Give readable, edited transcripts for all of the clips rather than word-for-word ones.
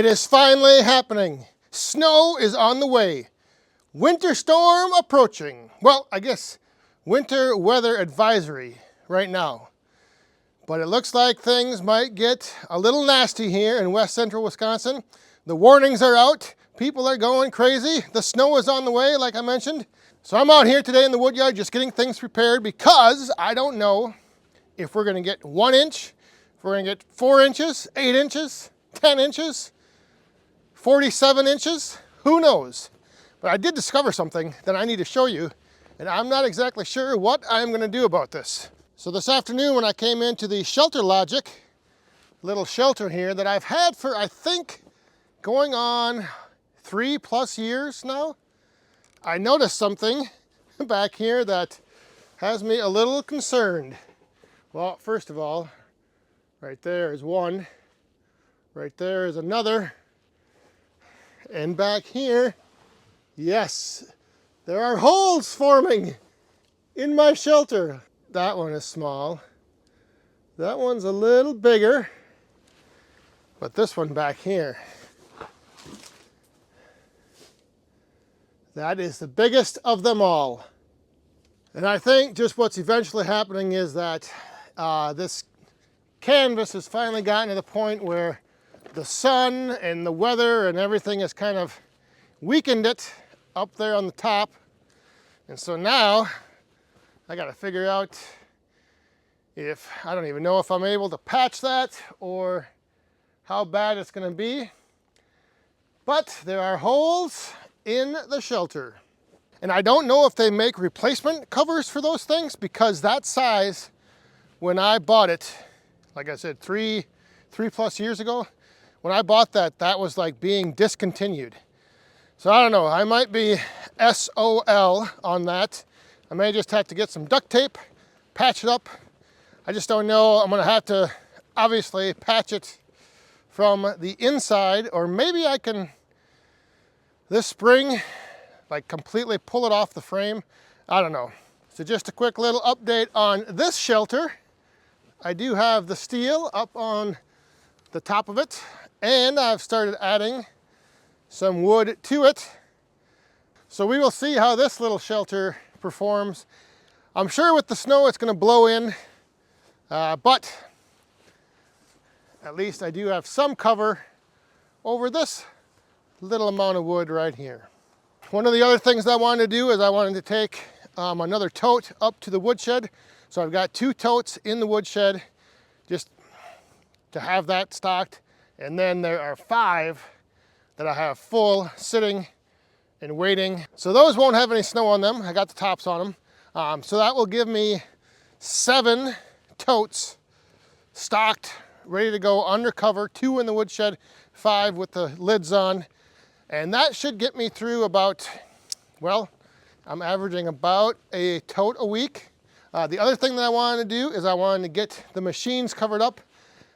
It is finally happening. Snow is on the way. Winter storm approaching. Well, I guess winter weather advisory right now. But it looks like things might get a little nasty here in west central Wisconsin. The warnings are out. People are going crazy. The snow is on the way, like I mentioned. So I'm out here today in the Woodyard just getting things prepared because I don't know if we're going to get 1 inch, if we're going to get 4 inches, 8 inches, 10 inches, 47 inches. Who knows? But I did discover something that I need to show you, and I'm not exactly sure what I'm going to do about this. So this afternoon when I came into the Shelter Logic, little shelter here that I've had for, I think, going on 3+ years now, I noticed something back here that has me a little concerned. Well, first of all, right there is one, right there is another, and back here, yes, there are holes forming in my shelter. That one is small. That one's a little bigger, but this one back here, that is the biggest of them all. And I think just what's eventually happening is that this canvas has finally gotten to the point where the sun and the weather and everything has kind of weakened it up there on the top. And so now I got to figure out if, I don't even know if I'm able to patch that or how bad it's going to be. But there are holes in the shelter. And I don't know if they make replacement covers for those things, because that size, when I bought it, like I said, 3+ years ago, when I bought that, that was like being discontinued. So I don't know, I might be SOL on that. I may just have to get some duct tape, patch it up. I just don't know. I'm gonna have to obviously patch it from the inside, or maybe I can, this spring, like completely pull it off the frame. I don't know. So just a quick little update on this shelter. I do have the steel up on the top of it, and I've started adding some wood to it. So we will see how this little shelter performs. I'm sure with the snow it's going to blow in, but at least I do have some cover over this little amount of wood right here. One of the other things I wanted to do is I wanted to take another tote up to the woodshed. So I've got 2 totes in the woodshed just to have that stocked. And then there are 5 that I have full sitting and waiting. So those won't have any snow on them. I got the tops on them. So that will give me 7 totes stocked, ready to go undercover, 2 in the woodshed, 5 with the lids on. And that should get me through about, well, I'm averaging about a tote a week. The other thing that I wanted to do is I wanted to get the machines covered up.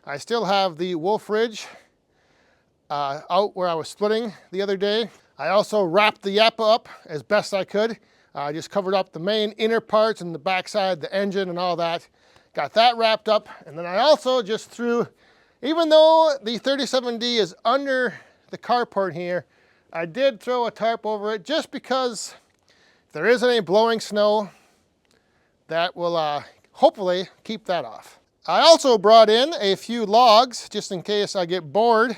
I still have the Wolf Ridge out where I was splitting the other day. I also wrapped the Yappa up as best I could. I just covered up the main inner parts and the backside, the engine and all that. Got that wrapped up. And then I also just threw, even though the 37D is under the carport here, I did throw a tarp over it just because if there is any blowing snow, that will hopefully keep that off. I also brought in a few logs just in case I get bored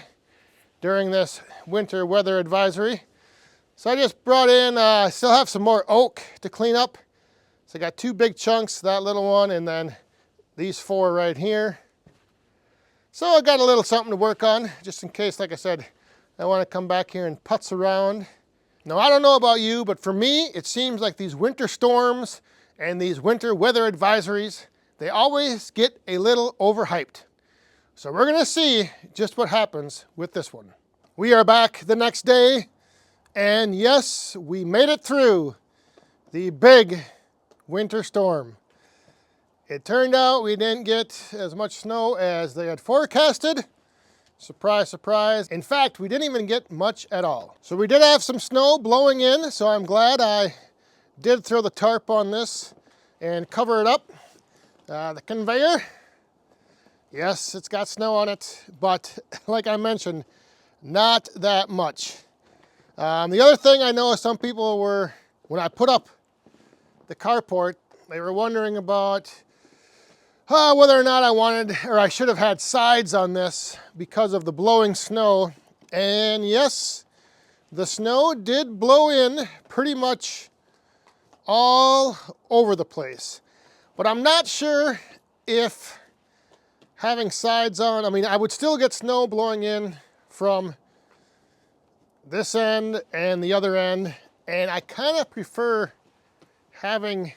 during this winter weather advisory. So I just brought in, I still have some more oak to clean up. So I got 2 big chunks, that little one, and then these 4 right here. So I got a little something to work on just in case, like I said, I want to come back here and putz around. Now, I don't know about you, but for me, it seems like these winter storms and these winter weather advisories, they always get a little overhyped. So we're going to see just what happens with this one. We are back the next day, and yes, we made it through the big winter storm. It turned out we didn't get as much snow as they had forecasted. Surprise, surprise. In fact, we didn't even get much at all. So we did have some snow blowing in, so I'm glad I did throw the tarp on this and cover it up. The conveyor, yes, it's got snow on it, but like I mentioned, not that much. The other thing I know is some people were, when I put up the carport, they were wondering about whether or not I wanted, or I should have had sides on this because of the blowing snow. And yes, the snow did blow in pretty much all over the place. But I'm not sure if having sides on, I mean, I would still get snow blowing in from this end and the other end. And I kind of prefer having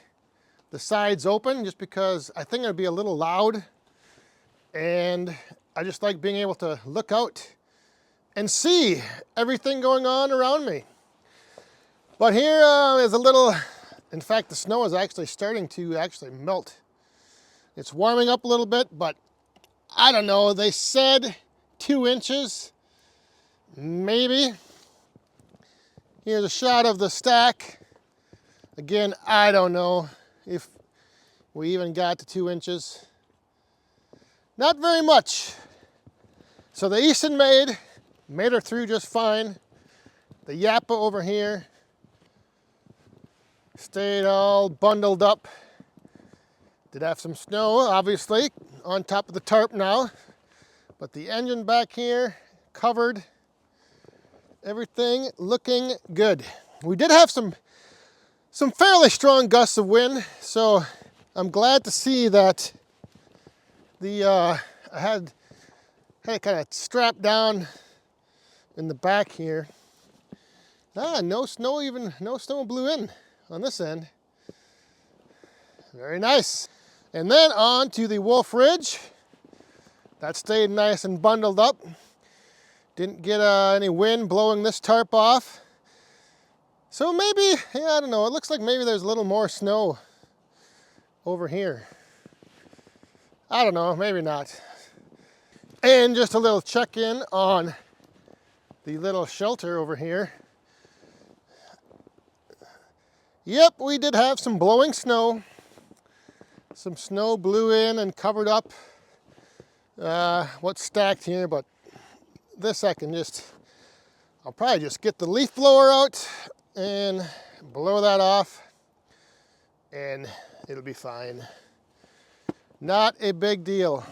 the sides open just because I think it'd be a little loud. And I just like being able to look out and see everything going on around me. But here is a little, in fact, the snow is actually starting to melt. It's warming up a little bit, but I don't know. They said 2 inches, maybe. Here's a shot of the stack. Again, I don't know if we even got to 2 inches. Not very much. So the Easton made her through just fine. The Yappa over here stayed all bundled up. Did have some snow, obviously, on top of the tarp now. But the engine back here, covered. Everything looking good. We did have some fairly strong gusts of wind, so I'm glad to see that I had it kind of strapped down in the back here. No snow blew in on this end. Very nice. And then on to the Wolf Ridge. That stayed nice and bundled up. Didn't get any wind blowing this tarp off. So maybe, yeah, I don't know, it looks like maybe there's a little more snow over here. I don't know, maybe not. And just a little check-in on the little shelter over here. Yep, we did have some blowing snow. Some snow blew in and covered up what's stacked here, but this I'll probably just get the leaf blower out and blow that off and it'll be fine. Not a big deal.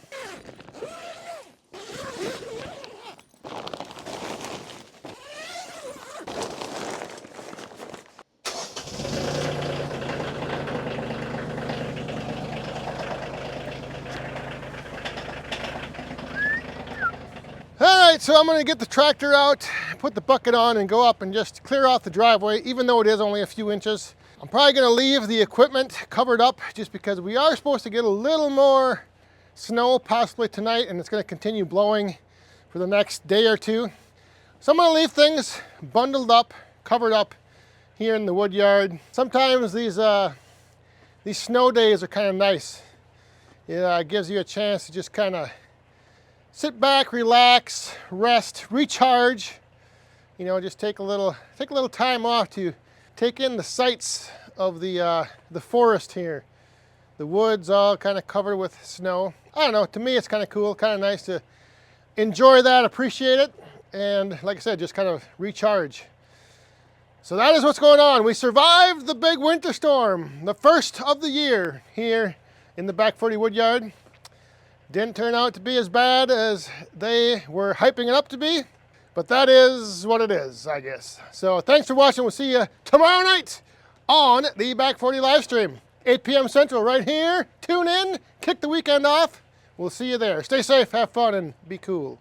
Alright, so I'm going to get the tractor out, put the bucket on and go up and just clear off the driveway, even though it is only a few inches. I'm probably going to leave the equipment covered up just because we are supposed to get a little more snow possibly tonight, and it's going to continue blowing for the next day or two. So I'm going to leave things bundled up, covered up here in the wood yard. Sometimes these snow days are kind of nice. It gives you a chance to just kind of sit back, relax, rest, recharge. You know, just take a little time off to take in the sights of the forest here. The woods all kind of covered with snow. I don't know, to me it's kind of cool, kind of nice to enjoy that, appreciate it, and like I said, just kind of recharge. So that is what's going on. We survived the big winter storm, the first of the year here in the Back 40 Woodyard. Didn't turn out to be as bad as they were hyping it up to be, but that is what it is, I guess. So thanks for watching. We'll see you tomorrow night on the Back 40 live stream, 8 p.m. Central right here. Tune in, kick the weekend off. We'll see you there. Stay safe, have fun, and be cool.